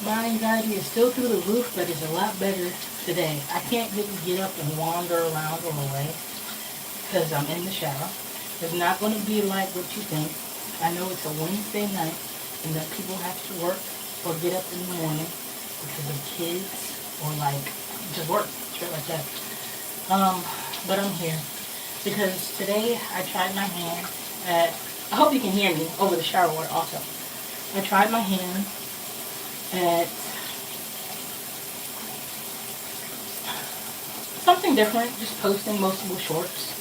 my anxiety is still through the roof, but it's a lot better today. I can't really get up and wander around all the way because I'm in the shower. It's not going to be like what you think. I know it's a Wednesday night and that people have to work or get up in the morning because of kids or like just work, shit like that. But I'm here because today I tried my hand at, I hope you can hear me over the shower water also. I tried my hand at something different, just posting multiple shorts.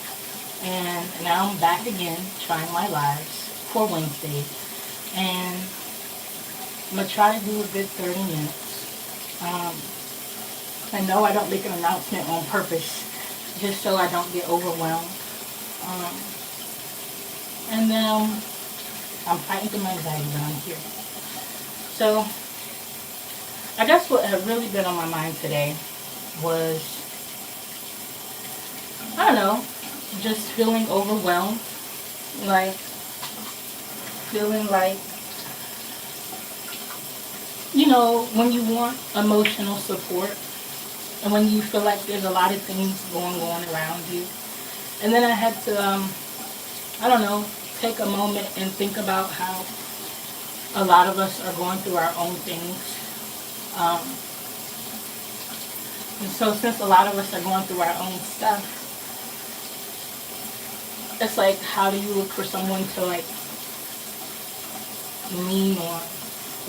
And now I'm back again trying my lives for Wednesday. And I'm going to try to do a good 30 minutes. I know I don't make an announcement on purpose just so I don't get overwhelmed. And then I'm fighting through my anxiety, but I'm here. So I guess what had really been on my mind today was, I don't know, just feeling overwhelmed. Like, feeling like, you know, when you want emotional support and when you feel like there's a lot of things going on around you. And then I had to, I don't know, take a moment and think about how a lot of us are going through our own things. And so since a lot of us are going through our own stuff, it's like, how do you look for someone to like lean on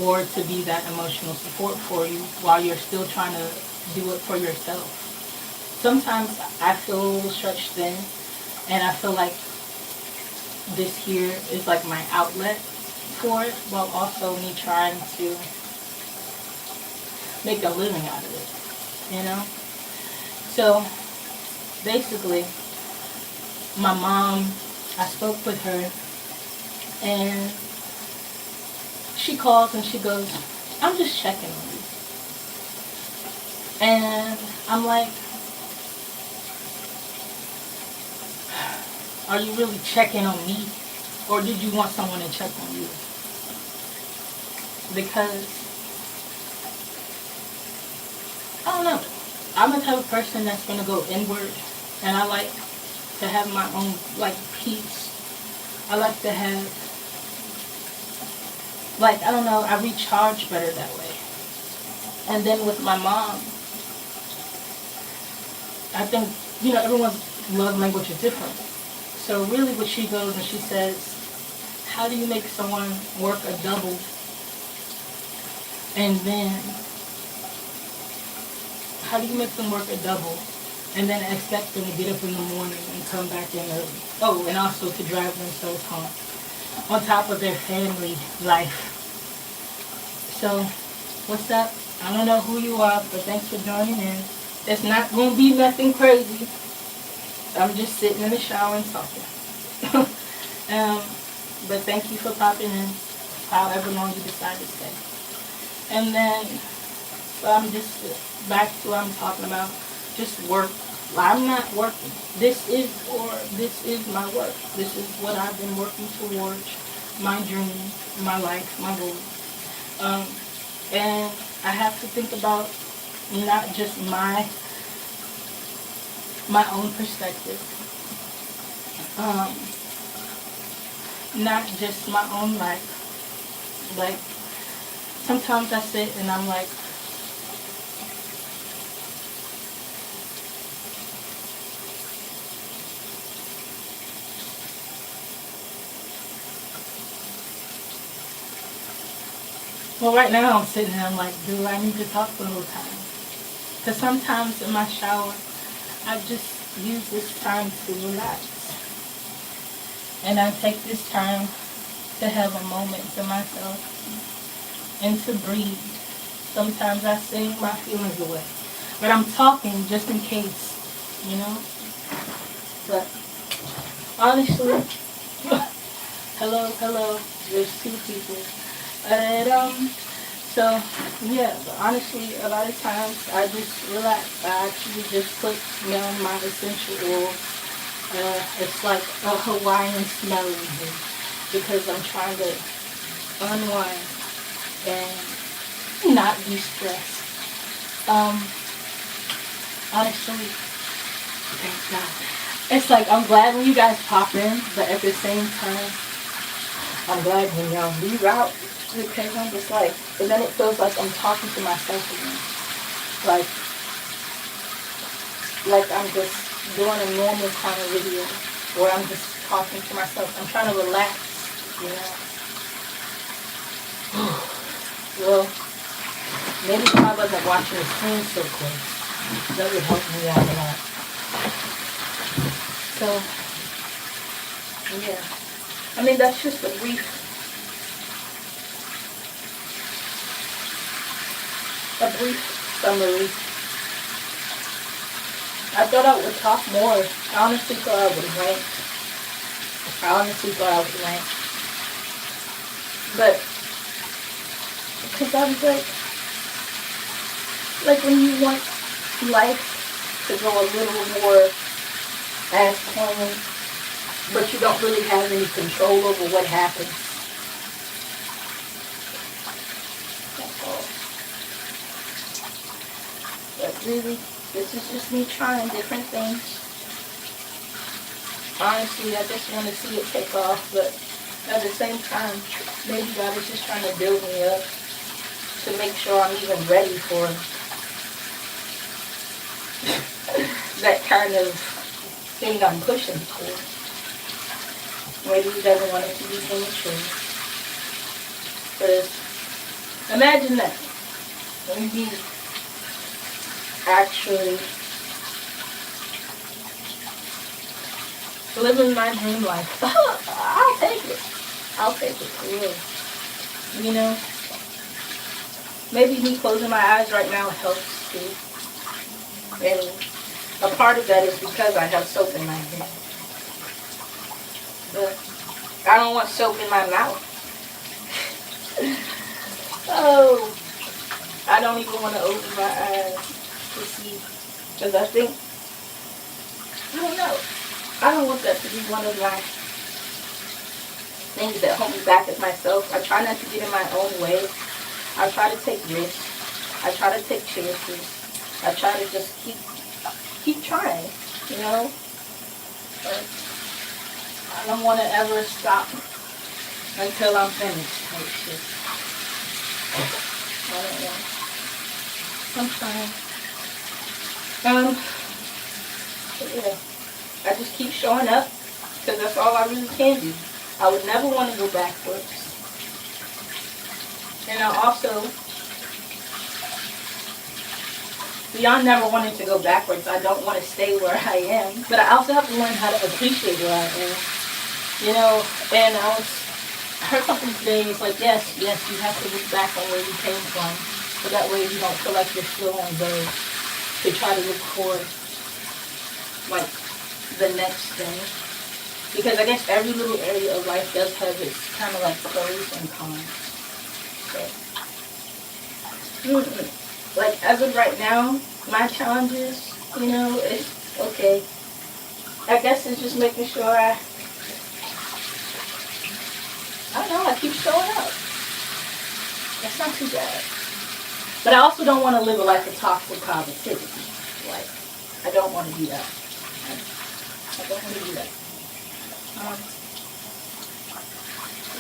or to be that emotional support for you while you're still trying to do it for yourself? Sometimes I feel a little stretched thin, and I feel like this here is like my outlet for it, while also me trying to make a living out of it, you know? So basically, my mom, I spoke with her, and she calls and she goes, I'm just checking on you. And I'm like, are you really checking on me? Or did you want someone to check on you? Because, I don't know. I'm the type of person that's going to go inward. And I like to have my own, like, peace. I like to have, like, I don't know, I recharge better that way. And then with my mom, I think, you know, everyone's love language is different. So really what she goes and she says, how do you make someone work a double and then, how do you make them work a double and then expect them to get up in the morning and come back in early? Oh, and also to drive themselves home on top of their family life. So, what's up? I don't know who you are, but thanks for joining in. It's not going to be nothing crazy. I'm just sitting in the shower and talking. But thank you for popping in, however long you decide to stay. And then, so I'm just back to what I'm talking about. Just work. I'm not working. This is my work. This is what I've been working towards. My dream, my life, my goal. And I have to think about not just my own perspective. Not just my own life. Like, sometimes I sit and I'm like, well, right now I'm sitting and I'm like, do I need to talk the whole time? Because sometimes in my shower, I just use this time to relax. And I take this time to have a moment to myself and to breathe. Sometimes I sing my feelings away. But I'm talking just in case, you know? But honestly, hello, there's two people. And so yeah, but honestly, a lot of times I just relax. I actually just put, you know, my essential oil. It's like a Hawaiian smell in here because I'm trying to unwind and not be stressed. Honestly, thank God. It's like I'm glad when you guys pop in, but at the same time, I'm glad when y'all leave out because I'm just like, and then it feels like I'm talking to myself again. Like I'm just doing a normal kind of video where I'm just talking to myself. I'm trying to relax, you know. Well, maybe if I wasn't watching the screen so close, that would help me out a lot. So, yeah. I mean, that's just a brief summary. I thought I would talk more. I honestly thought I would rant. But, because I was like when you want life to go a little more as planned, but you don't really have any control over what happens. That's all. But really, this is just me trying different things. Honestly, I just want to see it take off, but at the same time, maybe God is just trying to build me up to make sure I'm even ready for that kind of thing I'm pushing for. Maybe He doesn't want it to be immature. Because imagine that. When He actually living my dream life. I'll take it for real. You know? Maybe me closing my eyes right now helps too. And a part of that is because I have soap in my head. But I don't want soap in my mouth. Oh, I don't even want to open my eyes to see. Because I think, I don't know. I don't want that to be one of my things that hold me back as myself. I try not to get in my own way. I try to take risks. I try to take chances. I try to just keep trying, you know. But I don't want to ever stop until I'm finished. Like shit. I don't know. I'm trying. But yeah. I just keep showing up because that's all I really can do. I would never want to go backwards. And I also, beyond never wanting to go backwards, I don't want to stay where I am. But I also have to learn how to appreciate where I am. You know, and I heard something today, it's like, yes, you have to look back on where you came from. So that way you don't feel like you're still on go to try to look for, like, the next thing. Because I guess every little area of life does have its kind of like pros and cons. So, like as of right now, my challenges, you know, it's okay. I guess it's just making sure I don't know, I keep showing up. That's not too bad. But I also don't want to live a life of toxic positivity. Like, I don't want to do that. I don't want to do that.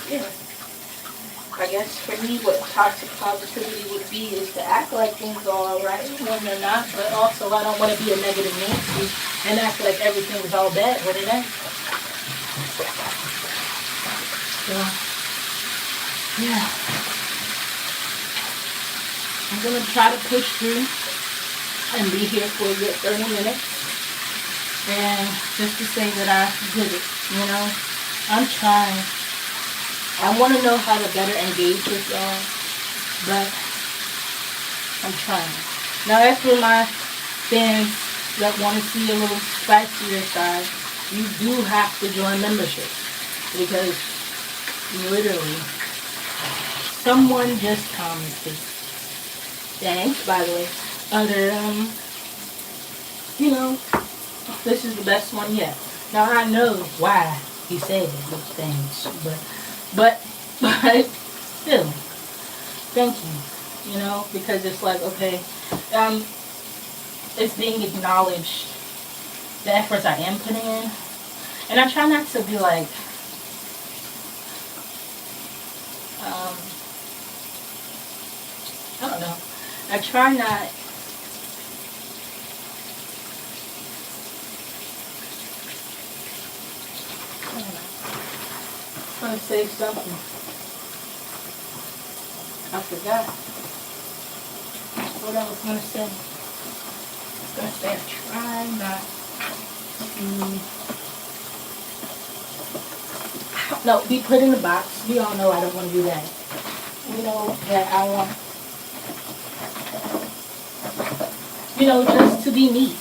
Yeah. I guess for me what toxic positivity would be is to act like things are alright when they're not, but also I don't want to be a negative Nancy and act like everything is all bad when it ain't. So, yeah. I'm going to try to push through and be here for a good 30 minutes. And just to say that I did it, you know, I'm trying. I want to know how to better engage with y'all, but I'm trying. Now, as for my fans that want to see a little spicier side, you do have to join membership because literally, someone just commented. Thanks, by the way. You know, this is the best one yet. Now I know why he said those things, but still, thank you. you know, because it's like, okay, um, it's being acknowledged, the efforts I am putting in. And I try not to be like, um, I don't know. I try not, I don't know. I'm trying to say something. I forgot what I was going to say. I was going to say I try not to, no, be put in the box. We all know I don't want to do that. You know that I want, you know, just to be me.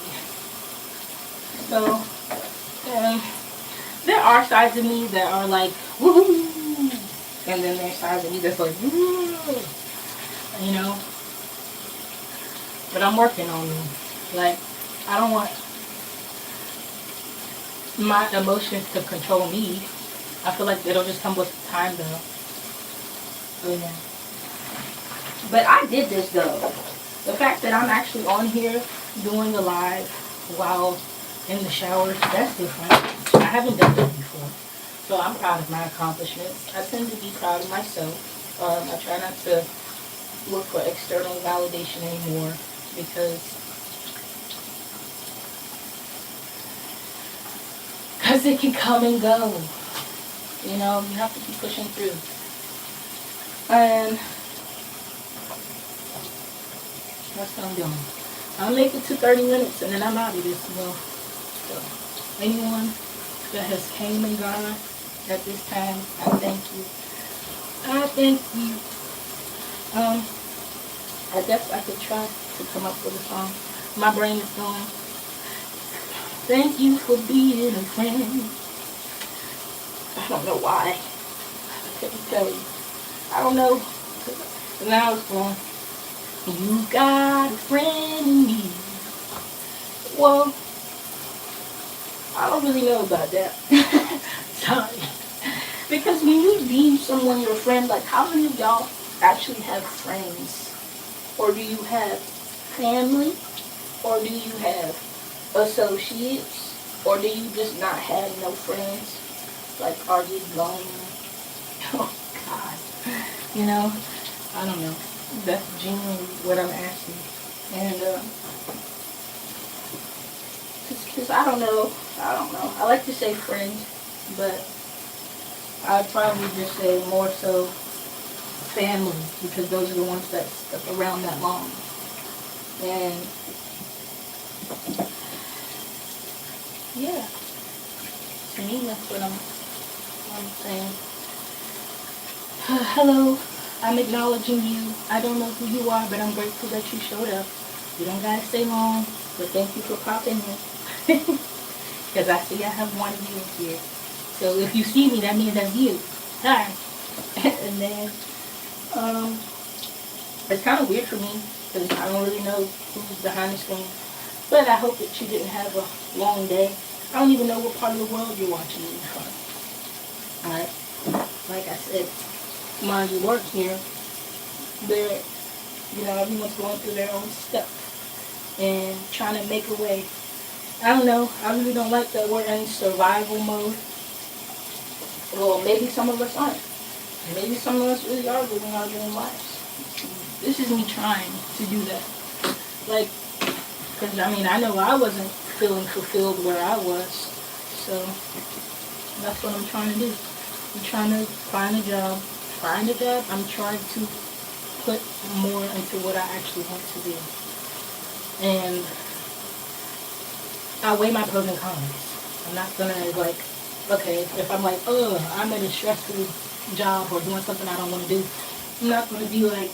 So, um, there are sides of me that are like, woohoo! And then there's sides of me that's like, woo! You know? But I'm working on me. Like, I don't want my emotions to control me. I feel like it'll just come with time, though. Oh, yeah. But I did this, though. The fact that I'm actually on here doing a live while in the shower, that's different. I haven't done that before. So I'm proud of my accomplishments. I tend to be proud of myself. I try not to look for external validation anymore because it can come and go. You know, you have to keep pushing through. And that's what I'm doing. I'll make it to 30 minutes and then I'm out of this. So anyone that has came and gone at this time, I thank you. I thank you. I guess I could try to come up with a song. My brain is going, thank you for being a friend. I don't know why. I couldn't tell you. I don't know. And now it's going, you got a friend in me. Well, I don't really know about that. Sorry. Because when you deem someone your friend, like how many of y'all actually have friends? Or do you have family? Or do you have associates? Or do you just not have no friends? Like, are you lonely? Oh, God. You know, I don't know. That's genuinely what I'm asking. And, because I don't know. I like to say friends, but I'd probably just say more so family, because those are the ones that stuck around that long. And yeah, to me that's what I'm saying. Hello, I'm acknowledging you. I don't know who you are, but I'm grateful that you showed up. You don't gotta stay long, but thank you for popping in. Because I see I have one of you in here. So if you see me, that means that's you. Hi. And then, it's kind of weird for me because I don't really know who's behind the screen. But I hope that you didn't have a long day. I don't even know what part of the world you're watching me from. Alright? Like I said, mind you work here, they're, you know, everyone's going through their own stuff and trying to make a way. I don't know. I really don't like that we're in survival mode. Well, maybe some of us aren't. Maybe some of us really are living our dream lives. This is me trying to do that. Like, because, I mean, I know I wasn't feeling fulfilled where I was. So, that's what I'm trying to do. I'm trying to find a job. I'm trying to put more into what I actually want to do. And I weigh my pros and cons. I'm not going to, like, okay, if I'm like, oh, I'm at a stressful job or doing something I don't want to do, I'm not going to be like,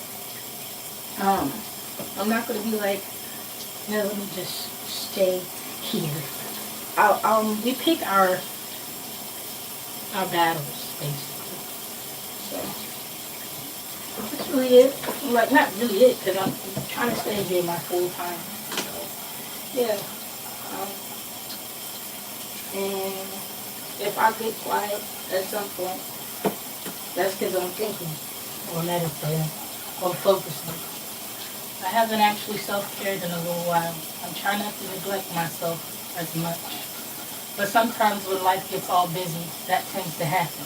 no, let me just stay here. We pick our battles, basically. So, that's really it. Like, not really it, because I'm trying to stay here my full time. So, yeah. And if I get quiet at some point, that's because I'm thinking, or meditating, or focusing. haven't actually self-cared in a little while. I'm trying not to neglect myself as much. But sometimes when life gets all busy, that tends to happen.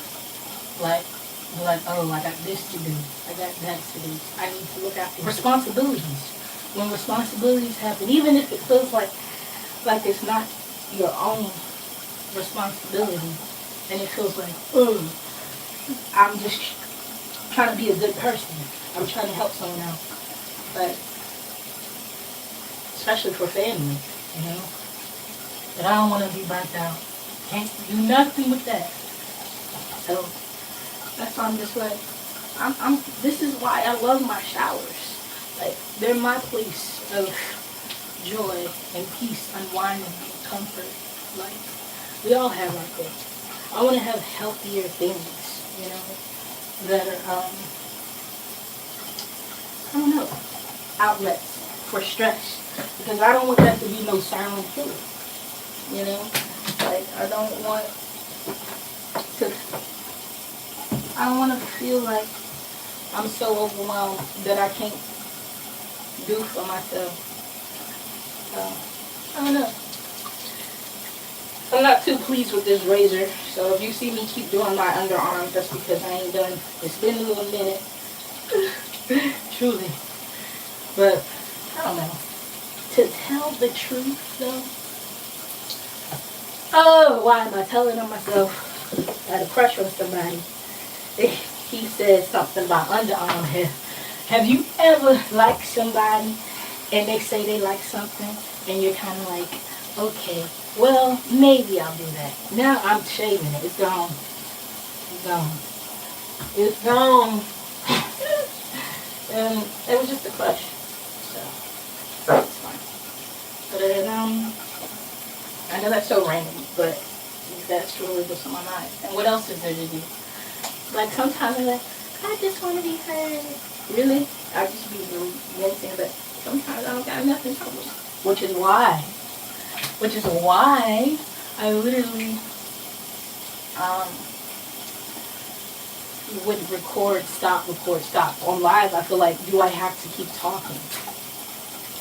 Like, oh, I got this to do. I got that to do. I need to look after responsibilities. When responsibilities happen, even if it feels like it's not your own responsibility, and it feels like, oh, I'm just trying to be a good person. I'm trying to help someone else. But especially for family, you know. But I don't want to be burnt out. Can't do nothing with that. So that's why I'm just like, this is why I love my showers. Like, they're my place of joy and peace, unwinding and comfort. Like, we all have our things. I want to have healthier things, you know, that are, I don't know, outlets for stress. Because I don't want that to be no silent killer, you know. Like, I don't want to feel like I'm so overwhelmed that I can't do for myself. I don't know. I'm not too pleased with this razor, so if you see me keep doing my underarms, that's because I ain't done. It's been a little minute, truly. But I don't know. To tell the truth, though. Oh, why am I telling on myself? I had a crush on somebody. He said something about underarm hair. Have you ever liked somebody and they say they like something and you're kind of like, okay, well, maybe I'll do that. Now I'm shaving it. It's gone. It's gone. It's gone. And it was just a crush. So, it's fine. But I know that's so random, but that's really what's on my mind. And what else is there to do? Like, sometimes I'm like, I just want to be heard. Really? I just be mincing, but sometimes I don't got nothing to do. Which is why I literally would record, stop. On live, I feel like, do I have to keep talking?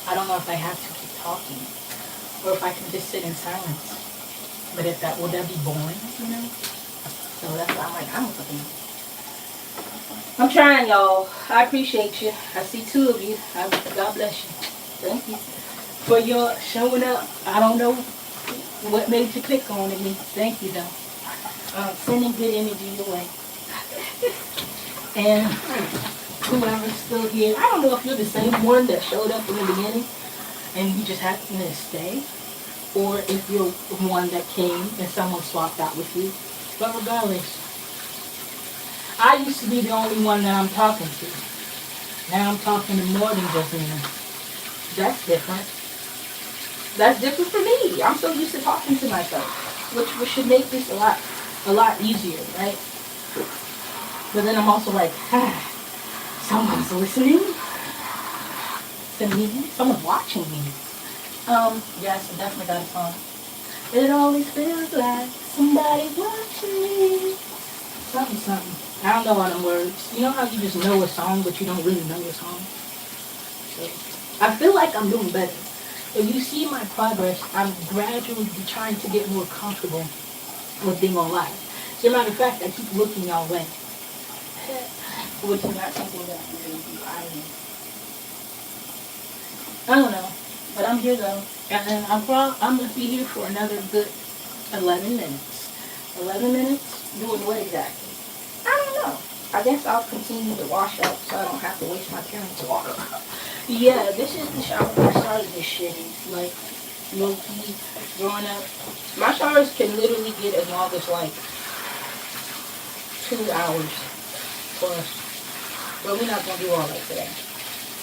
I don't know if I have to keep talking. Or if I can just sit in silence. But would that be boring, you know? So that's why I'm like, I don't fucking know. I'm trying, y'all. I appreciate you. I see 2 of you. God bless you. Thank you for your showing up. I don't know what made you click on me. Thank you, though. Sending good energy your way. And whoever's still here, I don't know if you're the same one that showed up in the beginning and you just happened to stay, or if you're one that came and someone swapped out with you. But regardless, I used to be the only one that I'm talking to. Now I'm talking to more than just me. That's different. That's different for me. I'm so used to talking to myself, which should make this a lot easier, right? But then I'm also like, someone's listening to me. Someone's watching me. Yes, I definitely got a song. It always feels like somebody watching me. Something. I don't know all the words. You know how you just know a song, but you don't really know the song? So, I feel like I'm doing better. If you see my progress, I'm gradually trying to get more comfortable with being on live. As a matter of fact, I keep looking y'all way. Which is not something that I'm going to do either. I don't know. But I'm here though. And I'm going to be here for another good 11 minutes. 11 minutes? Doing what exactly? I don't know. I guess I'll continue to wash up so I don't have to waste my parents' water. Yeah, this is the shower I started this shit. It's like low-key growing up. My showers can literally get as long as like 2 hours plus. But we're not going to do all that today.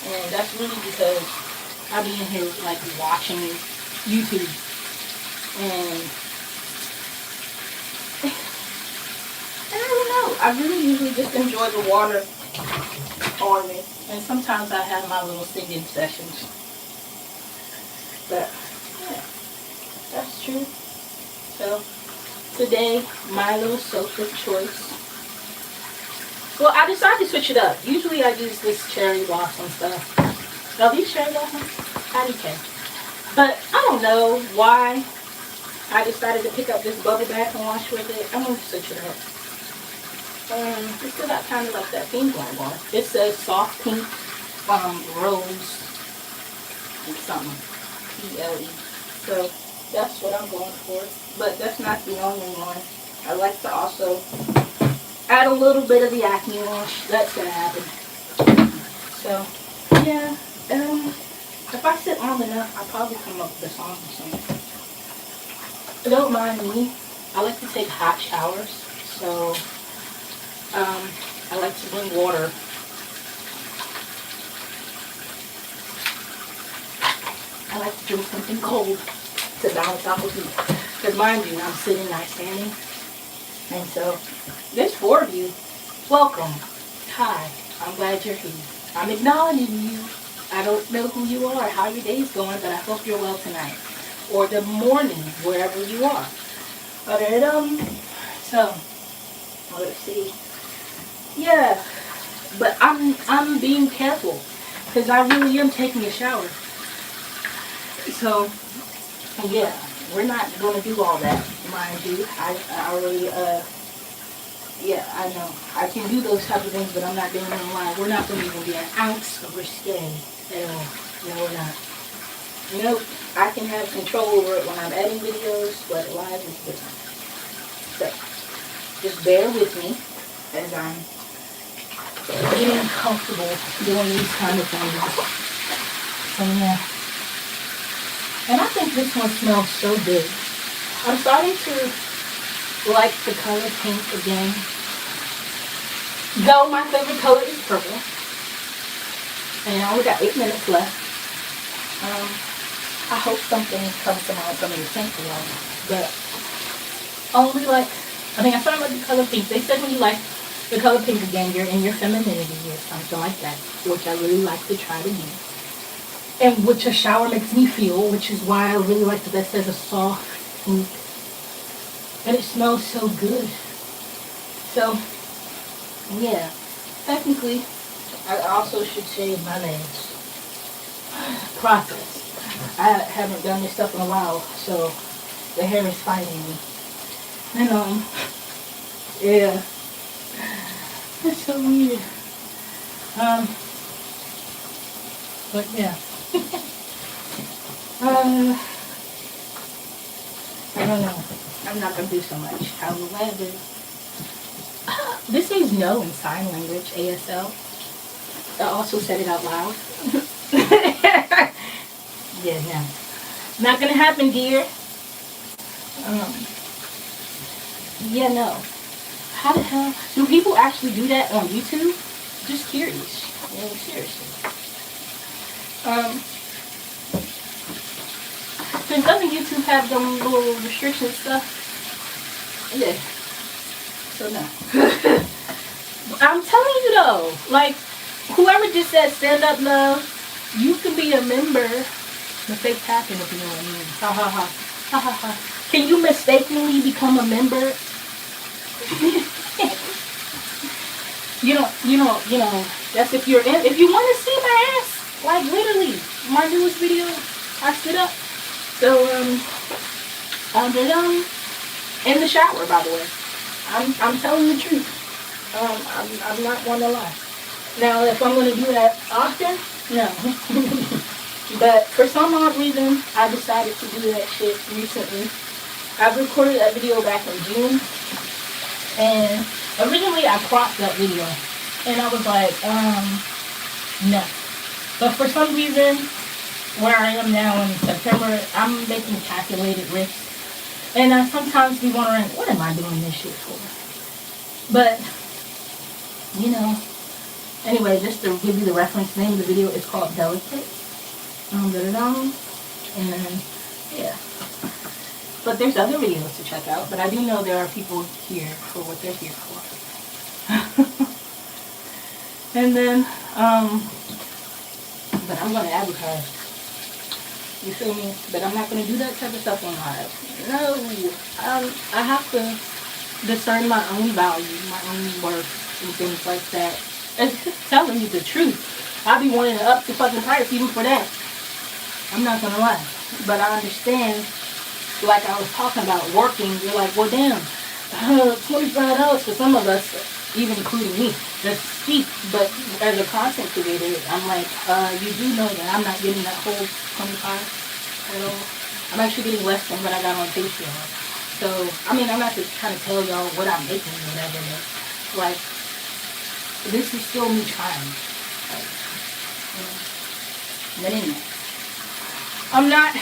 And that's really because I be in here like watching YouTube. And I don't know. I really usually just enjoy the water on me. And sometimes I have my little singing sessions. But, yeah, that's true. So, today, my little soap of choice. Well, I decided to switch it up. Usually I use this cherry blossom stuff. Oh, these shaved off? IDK. But I don't know why I decided to pick up this bubble bath and wash with it. I'm going to switch it up. It still got kind of like that theme going on. It says soft pink rose and something. PLE. So that's what I'm going for. But that's not the only one. I like to also add a little bit of the acne wash. That's going to happen. So, yeah. If I sit long enough, I'll probably come up with a song or something. Don't mind me. I like to take hot showers. So, I like to bring water. I like to drink something cold to balance out the heat. Because mind you, I'm sitting, not standing. And so, there's 4 of you. Welcome. Hi. I'm glad you're here. I'm acknowledging you. I don't know who you are, how your day's going, but I hope you're well tonight. Or the morning, wherever you are. So, let's see. Yeah, but I'm being careful because I really am taking a shower. So, yeah, we're not going to do all that, mind you. I already, yeah, I know. I can do those type of things, but I'm not doing them live. We're not going to even be an ounce of risque at all. No, we're not. Nope, I can have control over it when I'm editing videos, but live is different. So, just bear with me as I'm getting comfortable doing these kind of things. So, yeah. And I think this one smells so good. I'm starting to like the color pink again. Though my favorite color is purple. And I only got 8 minutes left. I hope something comes to mind from the pink one. But only like, I think I started with the color pink. They said when you like the color pink again, you're in your femininity or something like that. Which I really like to try to do. And which a shower makes me feel, which is why I really like that says a soft pink. And it smells so good. So, yeah. Technically, I also should shave my legs. Process. I haven't done this stuff in a while, so the hair is fighting me. And, yeah. That's so weird. But yeah. I don't know. I'm not going to do so much. However, this means no in sign language, ASL. I also said it out loud. Yeah, no. Not going to happen, dear. Yeah, no. How the hell? Do people actually do that on YouTube? Just curious. Yeah, seriously. Since doesn't YouTube have them little restriction stuff? Yeah. So no. I'm telling you though, like whoever just said stand up love, you can be a member. The fake tapping if you know what I mean. Ha ha ha. Ha ha ha. Can you mistakenly become a member? you know, that's if you're in, if you want to see my ass, like literally, my newest video, I stood up. So, in the shower, by the way. I'm telling the truth. I'm not going to lie. Now, if I'm going to do that often, no. But for some odd reason, I decided to do that shit recently. I recorded that video back in June. And originally I cropped that video. And I was like, no. But for some reason, where I am now in September, I'm making calculated risks. And I sometimes be wondering, what am I doing this shit for? But, you know, anyway, just to give you the reference name of the video, it's called Delicate. And, yeah. But there's other videos to check out. But I do know there are people here for what they're here for. And then, but I'm going to advertise. You feel me? But I'm not going to do that type of stuff on live. No. I have to discern my own value, my own worth, and things like that. It's just telling you the truth. I'll be wanting to up the fucking price even for that. I'm not gonna lie. But I understand, like I was talking about working, you're like, well damn, $25 for some of us, even including me, that's steep. But as a content creator, I'm like, you do know that I'm not getting that whole 25 at all. I'm actually getting less than what I got on Patreon. So, I mean, I'm not just trying to tell y'all what I'm making or whatever, but, like, this is still me trying. Like, you know. But anyway, I'm not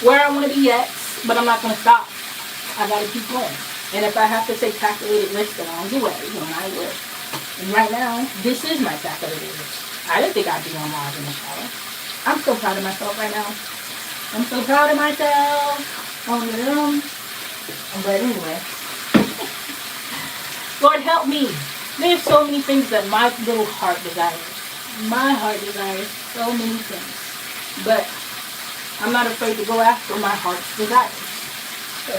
where I want to be yet, but I'm not going to stop. I got to keep going. And if I have to take calculated risks along the way, then I will. And right now, this is my calculated risk. I didn't think I'd be on live in the shower. I'm so proud of myself right now. I'm so proud of myself. On the room. But anyway, Lord help me. There's so many things that my little heart desires. My heart desires so many things. But I'm not afraid to go after my heart's desires. So,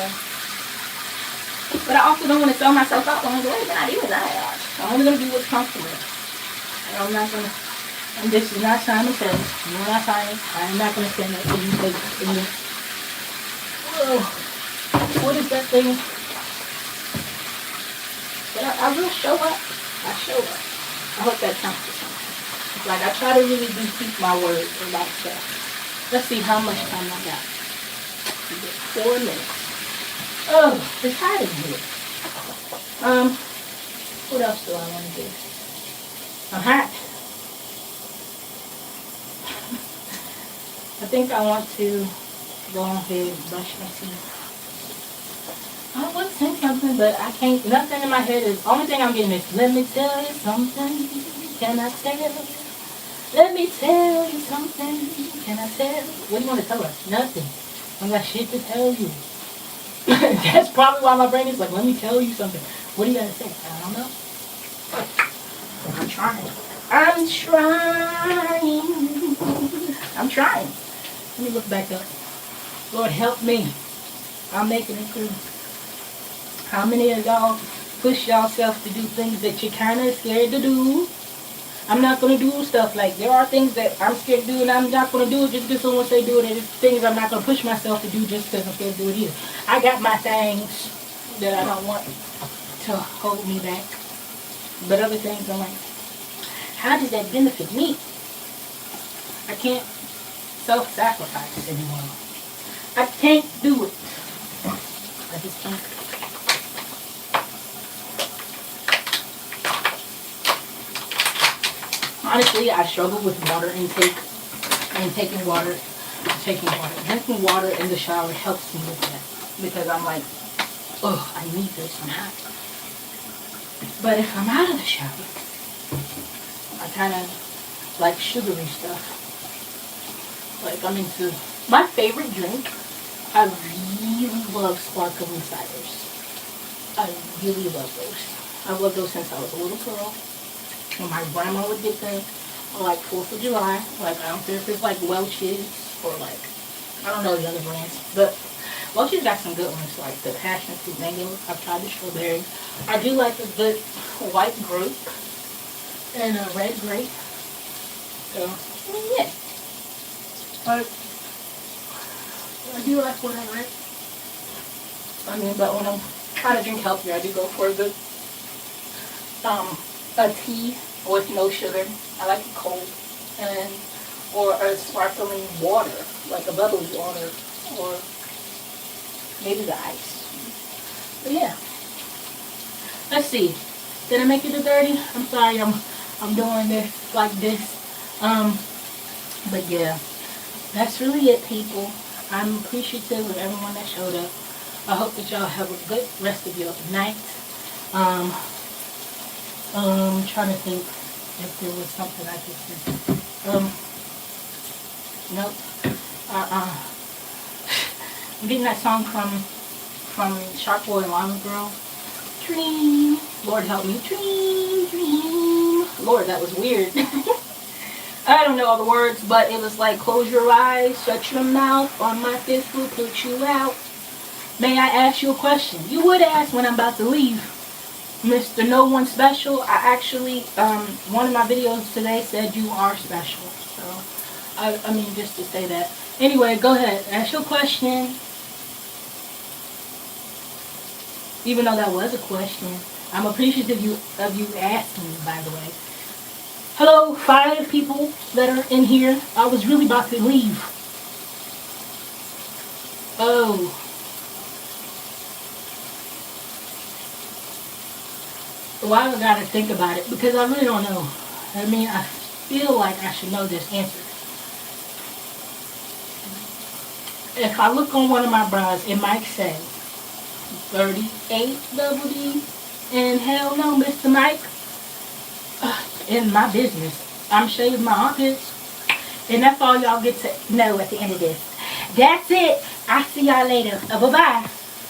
but I also don't want to sell myself out along the way. But not even that. I'm only going to do what's comfortable. And I'm not going to, and this is not Simon Says. You're not Simon. I'm not going to send that to you because, whoa. What is that thing? But I will show up. I show up. I hope that counts for something. Like, I try to really do keep my word about stuff. Let's see how much time I got. 4 minutes. Oh, it's hot in here. What else do I want to do? I'm hot. I think I want to go ahead and brush my teeth. I want to say something, but I can't. Nothing in my head is. Only thing I'm getting is, let me tell you something. Can I tell? Let me tell you something. Can I tell? What do you want to tell us? Nothing. I got shit to tell you. That's probably why my brain is like, let me tell you something. What do you got to say? I don't know. I'm trying. I'm trying. I'm trying. Let me look back up. Lord, help me. I'm making it through. How many of y'all push yourself to do things that you're kind of scared to do? I'm not going to do stuff like, there are things that I'm scared to do and I'm not going to do it just because someone say do it. And there's things I'm not going to push myself to do just because I'm scared to do it either. I got my things that I don't want to hold me back. But other things I'm like, how does that benefit me? I can't self-sacrifice anymore. I can't do it. I just can't. Honestly, I struggle with water intake and drinking water. Drinking water in the shower helps me with that because I'm like, oh, I need this. I'm hot. But if I'm out of the shower, I kind of like sugary stuff. Like I'm into my favorite drink. I really love sparkling ciders. I really love those. I've loved those since I was a little girl. When my grandma would get them, or like 4th of July, like I don't care if it's like Welch's or like, I don't know the other brands, but Welch's got some good ones, like the passion fruit mango. I've tried the strawberry. I do like a good white grape and a red grape. So, I mean, yeah. But I do like what I like. I mean, but when I'm trying to drink healthier, I do go for a good, a tea with no sugar. I like it cold, and or a sparkling water, like a bubbly water, or maybe the ice. But yeah, let's see. Did I make it to 30? I'm sorry, I'm doing this like this. But yeah, that's really it, people. I'm appreciative of everyone that showed up. I hope that y'all have a good rest of your night. Trying to think if there was something I could say. Nope. I'm getting that song from Shark Boy and Llama Girl. Dream. Lord help me. Dream, dream. Lord, that was weird. I don't know all the words, but it was like, close your eyes, shut your mouth, on my fist will put you out. May I ask you a question? You would ask when I'm about to leave. Mr. No One Special, I actually, one of my videos today said you are special. So, I mean, just to say that. Anyway, go ahead. Ask your question. Even though that was a question. I'm appreciative of you asking, by the way. Hello, 5 people that are in here. I was really about to leave. Oh. Well, I gotta think about it because I really don't know. I mean, I feel like I should know this answer. If I look on one of my bras, it might say 38 double D. And hell no, Mr. Mike. In my business. I'm shaving my armpits. And that's all y'all get to know at the end of this. That's it. I'll see y'all later. Bye-bye.